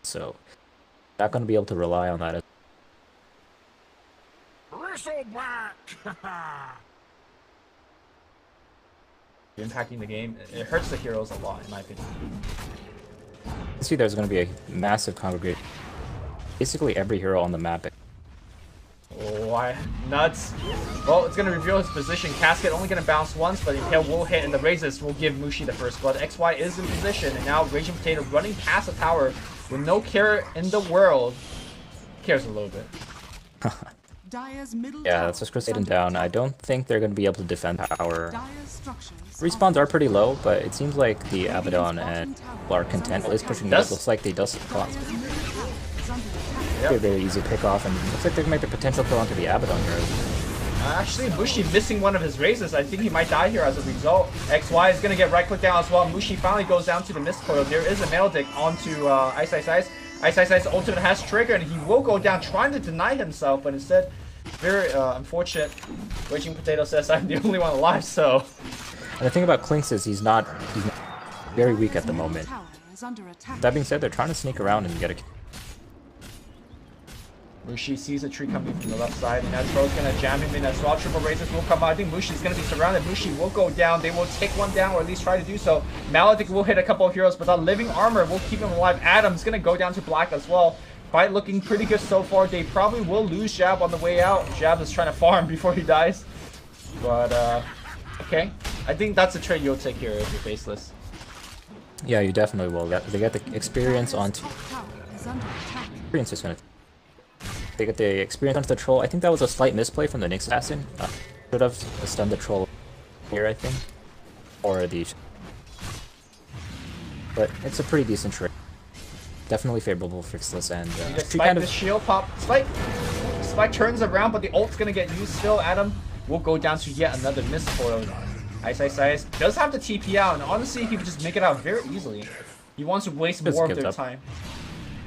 so not going to be able to rely on that. Impacting the game. It hurts the heroes a lot, in my opinion. You see, there's going to be a massive congregation. Basically, every hero on the map. Oh, why? Nuts. Well, it's going to reveal his position. Casket only going to bounce once, but Impale will hit, and the Raises will give Mushi the first blood. XY is in position, and now Raging Potato running past the tower with no care in the world. Cares a little bit. Yeah, that's just Crusading down. I don't think they're going to be able to defend tower. Respawns are pretty low, but it seems like the Abaddon and are content. At least pushing it up. Looks like they does cost. Yep. Very easy pick off, and looks like they can make the potential kill onto the Abaddon here. Actually, Mushi missing one of his raises. I think he might die here as a result. XY is going to get right click down as well. Mushi finally goes down to the mist coil. There is a Maledict onto Ice Ice Ice. Ice Ice Ice ultimate has triggered, and he will go down trying to deny himself, but instead, very unfortunate. Raging Potato says, I'm the only one alive, so... And the thing about Klinks is he's not very weak at the moment. That being said, they're trying to sneak around and get a... Mushi sees a tree coming from the left side, and Troll's gonna jam him in as well. Triple Raises will come out. I think Mushi's gonna be surrounded. Mushi will go down. They will take one down, or at least try to do so. Maledict will hit a couple of heroes, but that living armor will keep him alive. Adam's gonna go down to black as well. Fight looking pretty good so far. They probably will lose Jab on the way out. Jab is trying to farm before he dies. But, okay. I think that's a trade you'll take here if you're faceless. Yeah, you definitely will. They get the experience onto... Experience is gonna... They get the experience onto the troll. I think that was a slight misplay from the Nyx assassin. Should have stunned the troll here, I think. Or the... But it's a pretty decent trade. Definitely favorable for Faceless, and Spike the shield pop. Spike turns around, but the ult's gonna get used still. Adam will go down to yet another mist coil. Ice Ice Ice does have the TP out, and honestly, he could just make it out very easily. He wants to waste more of their time.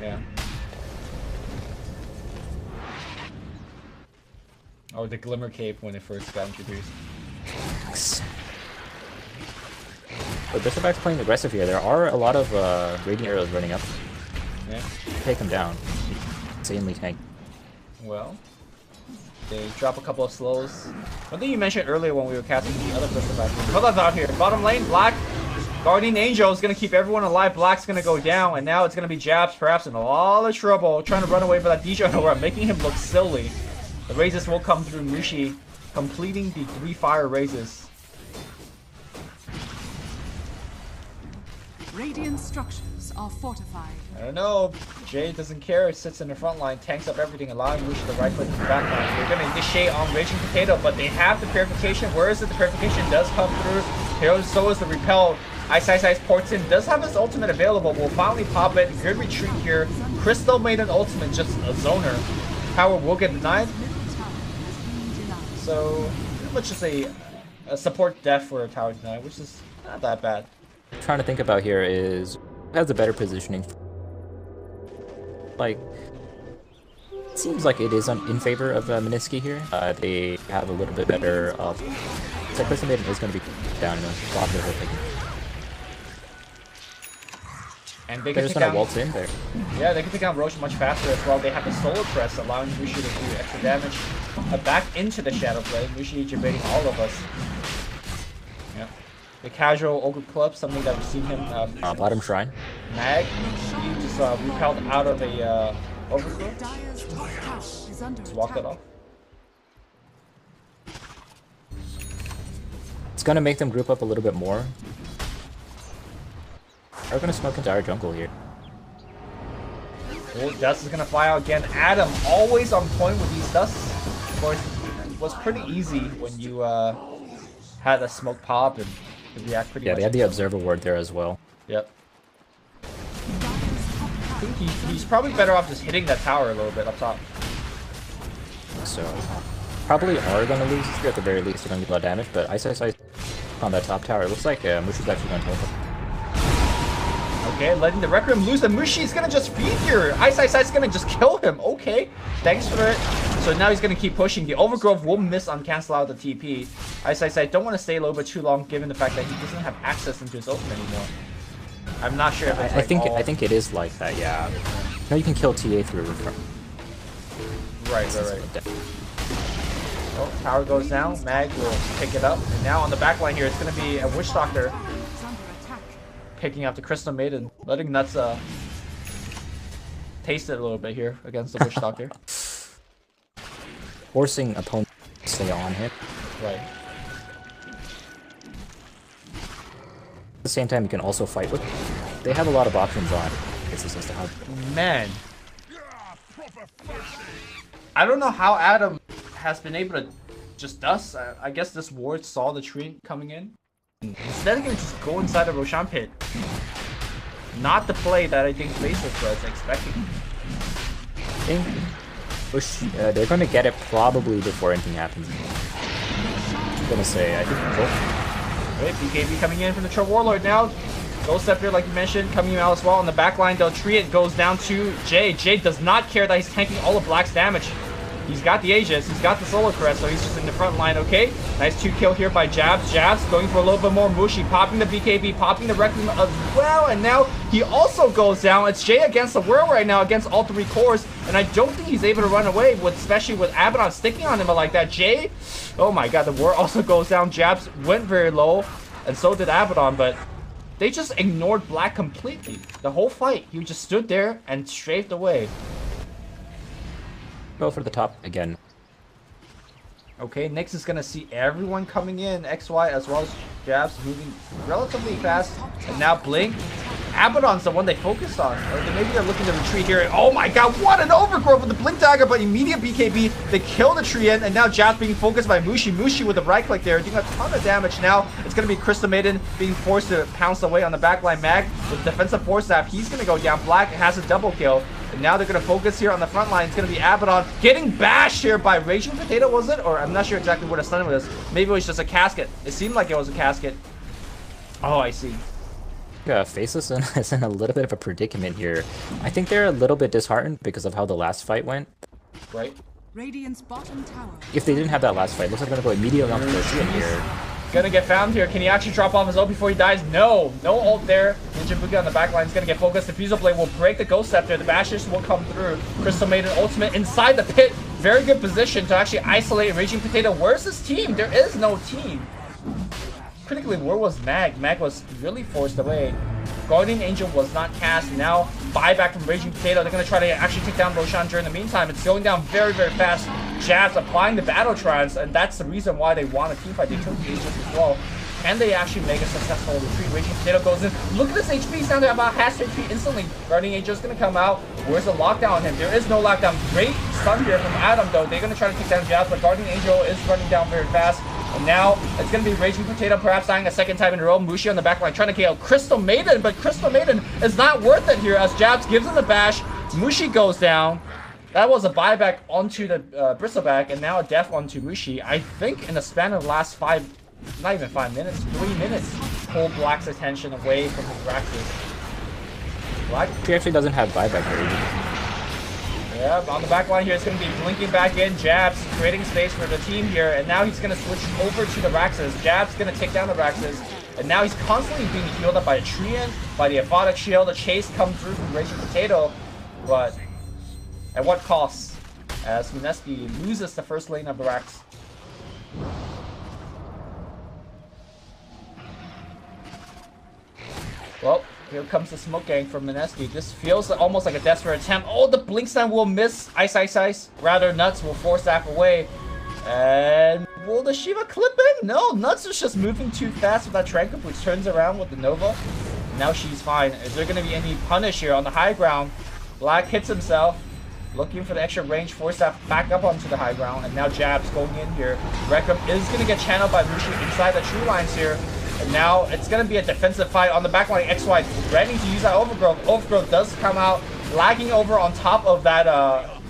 Yeah. Oh, the Glimmer Cape when it first got introduced. But Bristleback's playing aggressive here. There are a lot of Radiant arrows running up. Yeah. Take him down. Insanely tank. Well, they drop a couple of slows. One thing you mentioned earlier when we were casting the other Bristleback. Color's out here. Bottom lane, Black. Guardian Angel is going to keep everyone alive. Black's going to go down, and now it's going to be Jabs perhaps in a lot of trouble. Trying to run away with that DJ Aurora, making him look silly. The raises will come through Mushi, completing the 3 fire raises. Radiant structures are fortified. I don't know. Jay doesn't care. Sits in the front line, tanks up everything, allowing Mushi to right click in the back line. They're going to initiate on Raging Potato, but they have the purification. Where is it? The purification does come through. Here, so is the repel. Ice Ice Ice ports in. Does have his ultimate available. Will finally pop it. Good retreat here. Crystal made an ultimate, just a zoner. Power will get denied. So, pretty much just a support death for a tower deny, which is not that bad. What I'm trying to think about here is who has the better positioning. Like, it seems like it is in favor of Mineski here. They have a little bit better. It's like Crystal Maiden is going to be down in a block of her. And they They're just going to waltz in there. Yeah, they can take down Roche much faster as well. They have the Solar Press, allowing Mushi to do extra damage back into the Shadow Play. Mushi debating all of us. Yeah. The casual Ogre Club, something that we've seen him... Bottom Shrine. Mag. He just repelled out of a Overgrowth. Just walked it off. It's going to make them group up a little bit more. They're going to smoke into our jungle here. Oh, Dust is going to fly out again. Adam, always on point with these Dusts. Of course, it was pretty easy when you had a smoke pop and react pretty much. Yeah, they had the Observer Ward there as well. Yep. I think he's probably better off just hitting that tower a little bit up top. So, probably are going to lose here at the very least. They're going to get a lot of damage, but Ice Ice Ice on that top tower. It looks like Mushi's actually going to help him. Okay, letting the Requiem lose, and Mushi's gonna just feed here. Ice Ice Ice gonna just kill him. Okay, thanks for it. So now he's gonna keep pushing. The Overgrowth will miss on cancel out the TP. Ice Ice Ice don't want to stay a little bit too long, given the fact that he doesn't have access into his ultimate anymore. I'm not sure if it's I think it is like that, yeah. No, you can kill TA through refresh. Right. Oh, power goes down. Mag will pick it up. And now on the back line here, it's going to be a Witch Doctor is under attack. picking up the Crystal Maiden. Letting Nuts taste it a little bit here against the Witch Doctor. Forcing opponents to stay on him. Right. At the same time, you can also fight with. They have a lot of options on. This is just how. Man. I don't know how Adam has been able to just dust. I guess this ward saw the tree coming in. Instead of gonna just go inside the Roshan pit. Not the play that I think Faceless was expecting. I think they're gonna get it probably before anything happens. I'm gonna say, I think. Wait, BKB coming in from the Troll Warlord now. Ghost Scepter, like you mentioned, coming out as well. On the back line, though, Treant goes down to Jay. Jay does not care that he's tanking all of Black's damage. He's got the Aegis, he's got the Solar Crest, so he's just in the front line, okay? Nice 2-kill here by Jabs. Jabs going for a little bit more Mushi, popping the BKB, popping the Requiem as well, and now he also goes down. It's Jay against the world right now, against all 3 cores, and I don't think he's able to run away, especially with Abaddon sticking on him like that. Jay, oh my god, the war also goes down. Jabs went very low, and so did Abaddon, but they just ignored Black completely. The whole fight, he just stood there and strafed away. Go for the top again. Okay, Nyx is gonna see everyone coming in. XY as well as Jabs moving relatively fast. And now Blink. Abaddon's the one they focused on. Or maybe they're looking to retreat here. Oh my god, what an overgrowth with the Blink Dagger, but immediate BKB. They kill the Treant, and now Jabs being focused by Mushi. Mushi with the right click there, doing a ton of damage now. It's gonna be Crystal Maiden being forced to pounce away on the backline. Mag with defensive force staff. He's gonna go down. Black has a double kill. And now they're going to focus here on the front line. It's going to be Abaddon getting bashed here by Raging Potato, was it? Or I'm not sure exactly what a stun was. Maybe it was just a casket. It seemed like it was a casket. Oh, I see. Faceless is in a little bit of a predicament here. I think they're a little bit disheartened because of how the last fight went. Right. Radiant's bottom tower. If they didn't have that last fight, looks like they're going to go immediately onto the Treant here. Gonna get found here. Can he actually drop off his ult before he dies? No. No ult there. Ninja Boogie on the back line is gonna get focused. The Diffusal Blade will break the Ghost Scepter. The Bashes will come through. Crystal Maiden ultimate inside the pit. Very good position to actually isolate Raging Potato. Where's his team? There is no team. Critically, where was Mag? Mag was really forced away. Guardian Angel was not cast. Now, buyback from Raging Potato. They're going to try to actually take down Roshan during the meantime. It's going down very, very fast. Jazz applying the Battle Trance, and that's the reason why they want a teamfight. They took the Aegis as well. Can they actually make a successful retreat? Raging Potato goes in. Look at this HP. He's down to about half HP instantly. Guardian Angel is going to come out. Where's the lockdown on him? There is no lockdown. Great stun here from Adam, though. They're going to try to take down Jazz, but Guardian Angel is running down very fast. And now it's going to be Raging Potato perhaps dying a second time in a row. Mushi on the back line trying to KO Crystal Maiden, but Crystal Maiden is not worth it here as Jabs gives him the bash. Mushi goes down. That was a buyback onto the Bristleback, and now a death onto Mushi. I think in the span of the last not even 5 minutes, 3 minutes, pulled Black's attention away from his Raxus. Black? He actually doesn't have buyback already. Yeah, on the back line here, it's going to be blinking back in. Jabs creating space for the team here, and now he's going to switch over to the Raxus. Jabs going to take down the Raxus, and now he's constantly being healed up by a Treant, by the Aphotic Shield. The chase comes through from Raging Potato, but at what cost? As Mineski loses the first lane of the Rax. Well, here comes the smoke gang from Mineski. This feels almost like a desperate attempt. Oh, the blink stun will miss. Ice, ice, ice. Rather, Nuts will force that away. And will the Shiva clip in? No, Nuts is just moving too fast with that Tranquil, which turns around with the Nova. Now she's fine. Is there going to be any punish here on the high ground? Black hits himself. Looking for the extra range, force that back up onto the high ground. And now Jabs going in here. Requiem is going to get channeled by Mushi inside the true lines here. And now it's going to be a defensive fight on the back line. XY ready to use that Overgrowth. Overgrowth does come out, lagging over on top of that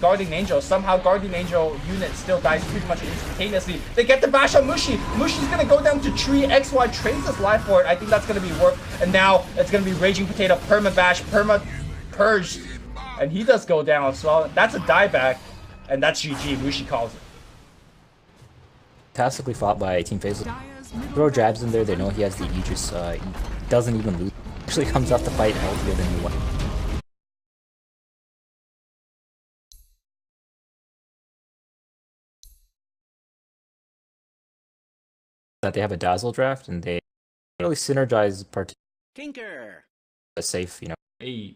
Guardian Angel. Somehow Guardian Angel unit still dies pretty much instantaneously. They get the bash on Mushi. Mushi's going to go down to tree. XY trades his life for it. I think that's going to be work. And now it's going to be Raging Potato, perma bash, perma purged. And he does go down as well. That's a dieback. And that's GG. Mushi calls it. Fantastically fought by Team Faceless. Throw Jabs in there, they know he has the Aegis, he doesn't even lose. Actually comes off the fight healthier than he was. that they have a dazzle draft and they really synergize part Tinker. a safe, you know. Hey.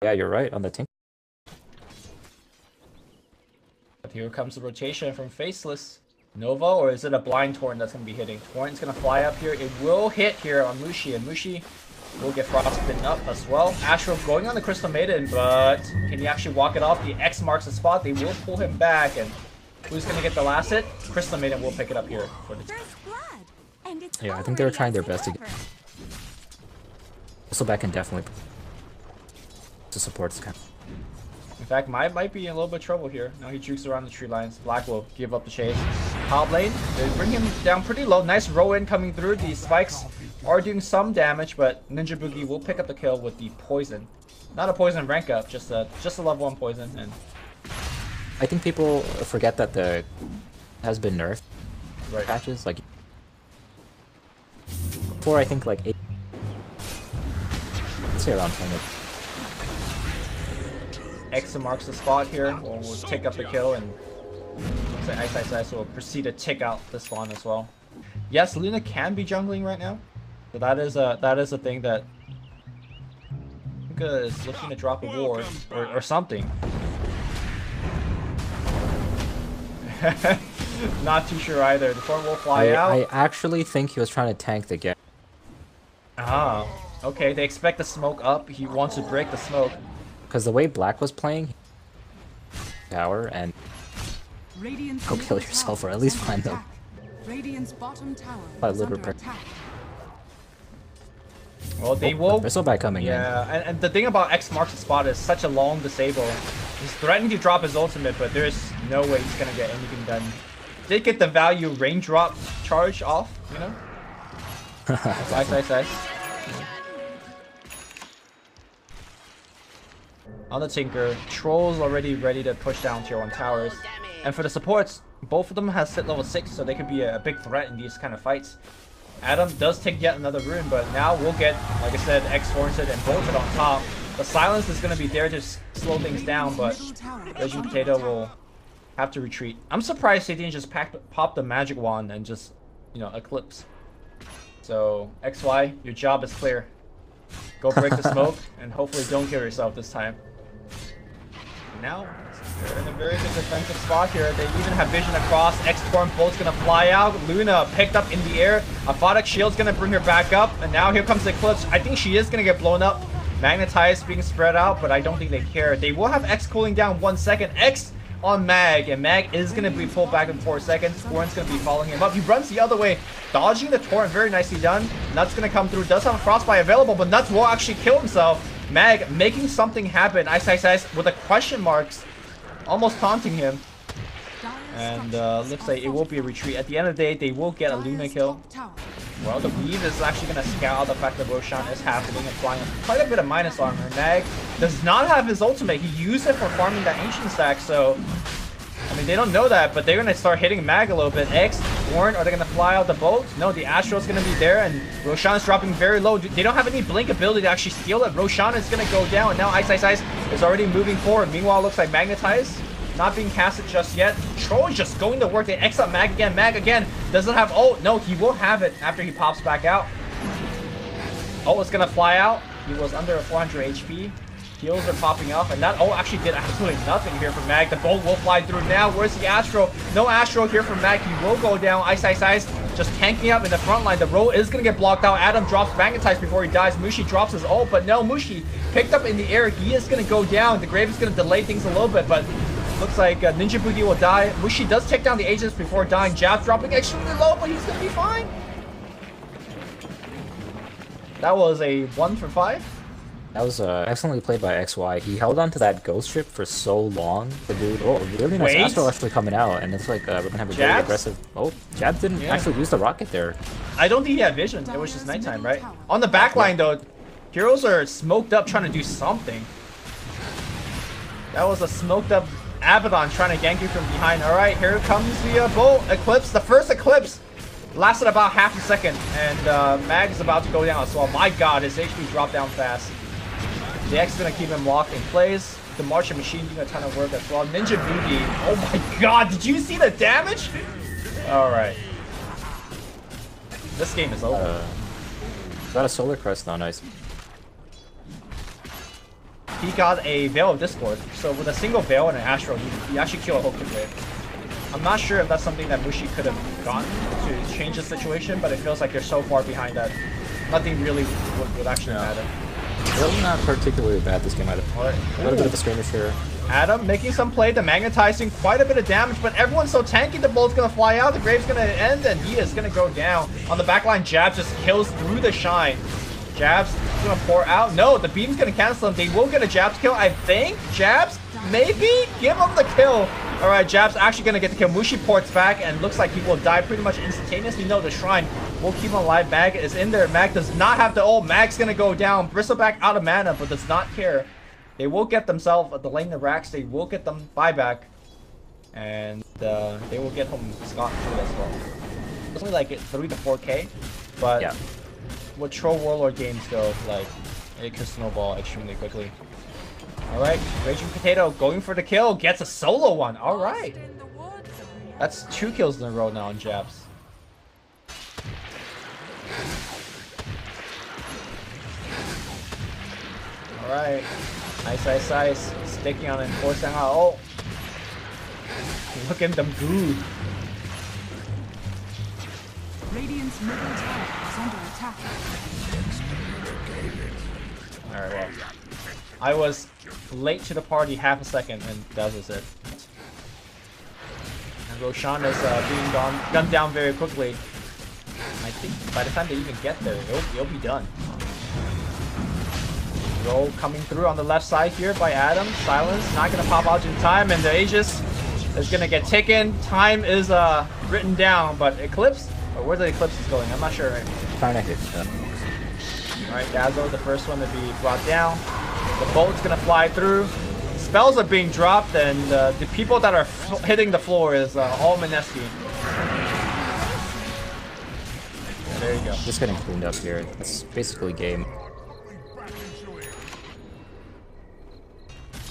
Yeah, you're right on the Tinker. But here comes the rotation from Faceless. Nova, or is it a blind Torrent that's going to be hitting? Torrent's going to fly up here. It will hit here on Mushi, and Mushi will get frostbitten up as well. Astro going on the Crystal Maiden, but can he actually walk it off? The X marks the spot. They will pull him back, and who's going to get the last hit? Crystal Maiden will pick it up here for the. Yeah, I think they were trying their best to get. Also, back can definitely to support this kind. In fact, might be in a little bit of trouble here. Now he jukes around the tree lines. Black will give up the chase. Top lane, they bring him down pretty low. Nice row in coming through. The spikes are doing some damage, but Ninja Boogie will pick up the kill with the poison. Not a poison rank up, just a level 1 poison. And I think people forget that the has been nerfed right. patches. Like before, I think like 8. Let's say around 10. X marks the spot here. We'll take up the kill, and Ice will proceed to tick out the spawn as well. Yes, Luna can be jungling right now, so that is a thing that Luka is looking to drop a ward or something. Not too sure either. The Thorn will fly out. I actually think he was trying to tank the get. Ah, okay. They expect the smoke up. He wants to break the smoke. Because the way Black was playing, tower and go kill yourself, or at least find them. Radiant's bottom tower By is little under attack. Well, they will. Bristleback coming in. Yeah, and the thing about X marks the spot is such a long disable. He's threatening to drop his ultimate, but there's no way he's gonna get anything done. Did get the value raindrop charge off, you know? Nice. On the Tinker, Troll's already ready to push down tier 1 towers. And for the supports, both of them has sit level 6, so they could be a big threat in these kind of fights. Adam does take yet another rune, but now we'll get, like I said, X-Horned and bolted on top. The silence is going to be there to slow things down, but Reggie Potato will have to retreat. I'm surprised they didn't just pop the magic wand and just, you know, eclipse. So, XY, your job is clear. Go break the smoke, and hopefully don't kill yourself this time. Now, they're in a very good defensive spot here. They even have vision across. X-Torn bolt's gonna fly out. Luna picked up in the air. Aphotic Shield's gonna bring her back up. And now here comes the Eclipse. I think she is gonna get blown up. Magnetized being spread out, but I don't think they care. They will have X cooling down 1 second. X on Mag, and Mag is gonna be pulled back in 4 seconds. Torrent's gonna be following him up. He runs the other way, dodging the Torrent. Very nicely done. Nuts gonna come through. Does have a Frostbite available, but Nuts will actually kill himself. Mag making something happen. Ice with the question marks, almost taunting him. And looks like it will be a retreat. At the end of the day, they will get a Luna kill. Well, the Weave is actually going to scout out the fact that Roshan is happening and flying quite a bit of minus armor. Mag does not have his ultimate. He used it for farming that ancient stack, so I mean, they don't know that, but they're going to start hitting Mag a little bit. X, Warren, are they going to fly out the boat? No, the Astro's going to be there, and Roshan's dropping very low. They don't have any blink ability to actually steal it. Roshan is going to go down, and now Ice is already moving forward. Meanwhile, it looks like Magnetize not being casted just yet. Troll is just going to work. They X up Mag again. Mag again doesn't have ult. No, he will have it after he pops back out. Oh, it's going to fly out. He was under 400 HP. Heals are popping up, and that actually did absolutely nothing here for Mag. The bolt will fly through now. Where's the Astro? No Astro here for Mag. He will go down. Ice just tanking up in the front line. The roll is going to get blocked out. Adam drops Magnetize before he dies. Mushi drops his ult, but no, Mushi picked up in the air. He is going to go down. The Grave is going to delay things a little bit, but looks like Ninja Boogie will die. Mushi does take down the agents before dying. Jab dropping extremely low, but he's going to be fine. That was a 1 for 5. That was excellently played by XY. He held on to that ghost ship for so long. The dude, really nice Astro actually coming out, and it's like we're gonna have a very aggressive. Oh, Jab didn't actually use the rocket there. I don't think he had vision. It was just nighttime, right? On the back line though, heroes are smoked up trying to do something. That was a smoked up Abaddon trying to gank you from behind. All right, here comes the bolt Eclipse. The first Eclipse lasted about half a second, and Mag is about to go down as well. My God, his HP dropped down fast. The X is going to keep him locked in place. The Martian Machine doing a ton of work as well. Ninja Boogie. Oh my God, did you see the damage? Alright. This game is over. Got a Solar Crest though, nice. He got a Veil of Discord, so with a single Veil and an Astral, he actually killed a whole quick wave. I'm not sure if that's something that Mushi could have gotten to change the situation, but it feels like they're so far behind that nothing really would actually matter. Really not particularly bad this game either. Right. A little bit of a skirmish here. Adam making some play, the magnetizing quite a bit of damage, but everyone's so tanky, the bullet's gonna fly out, the Grave's gonna end, and he is gonna go down. On the backline, Jabs just kills through the Shine. Jabs gonna pour out. No, the beam's gonna cancel him. They will get a Jabs kill, I think. Jabs, maybe? Give him the kill. Alright, Jabs actually gonna get the kill. Mushi ports back and looks like he will die pretty much instantaneously. No, the Shrine will keep him alive. Mag is in there. Mag does not have the ult. Mag's gonna go down. Bristleback out of mana, but does not care. They will get themselves the lane of racks. They will get them buyback. And they will get home scot-free as well. It's only like 3 to 4k, but Yeah. with Troll Warlord games go, like, it can snowball extremely quickly. Alright, Raging Potato going for the kill, gets a solo one. Alright. That's 2 kills in a row now on Jabs. Alright. Nice. Sticking on and forcing out. Oh. Look at them goo. Radiant's middle tower is under attack. Alright, well. I was late to the party half a second, and that was it. And Roshan is being gunned down very quickly. I think by the time they even get there, it'll be done. Roll coming through on the left side here by Adam. Silence, not gonna pop out in time, and the Aegis is gonna get taken. Time is written down, but Eclipse, or where the Eclipse is going, I'm not sure. Right? Trying to hit. Alright, Dazzle, the first one to be brought down. The bolt's gonna fly through. Spells are being dropped, and the people that are hitting the floor is all Mineski. There you go. Just getting cleaned up here. It's basically game.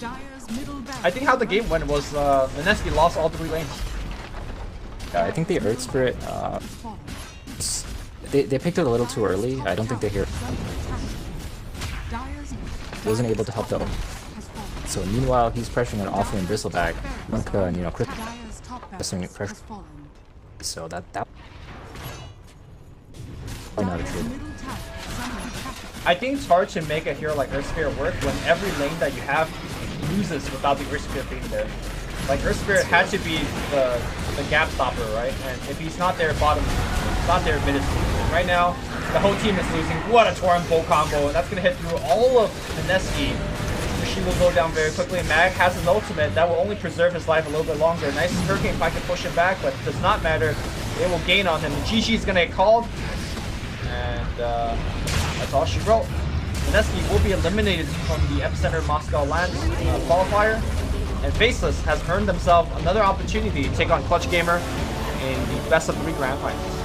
Dire's middle barracks I think how the game went was Mineski lost all 3 lanes. I think the Earth Spirit, they picked it a little too early. I don't think they hear. Wasn't able to help though. So meanwhile, he's pressuring an offlane Bristleback. And you know, Chris pressing pressure. So that not a true. I think it's hard to make a hero like Earth Spirit work when every lane that you have loses without the Earth Spirit being there. Like Earth Spirit had to be the gap stopper, right? And if he's not there, bottom, not there, mid is losing. Right now, the whole team is losing. What a Torrent Bolt combo, and that's gonna hit through all of Mineski. She will go down very quickly. Mag has an ultimate that will only preserve his life a little bit longer. Nice Hurricane Pike to push him back, but does not matter. It will gain on him. GG is gonna get called, and that's all she wrote. Mineski will be eliminated from the Epicenter Moscow Land qualifier, and Faceless has earned themselves another opportunity to take on Clutch Gamer in the best of 3 grand finals.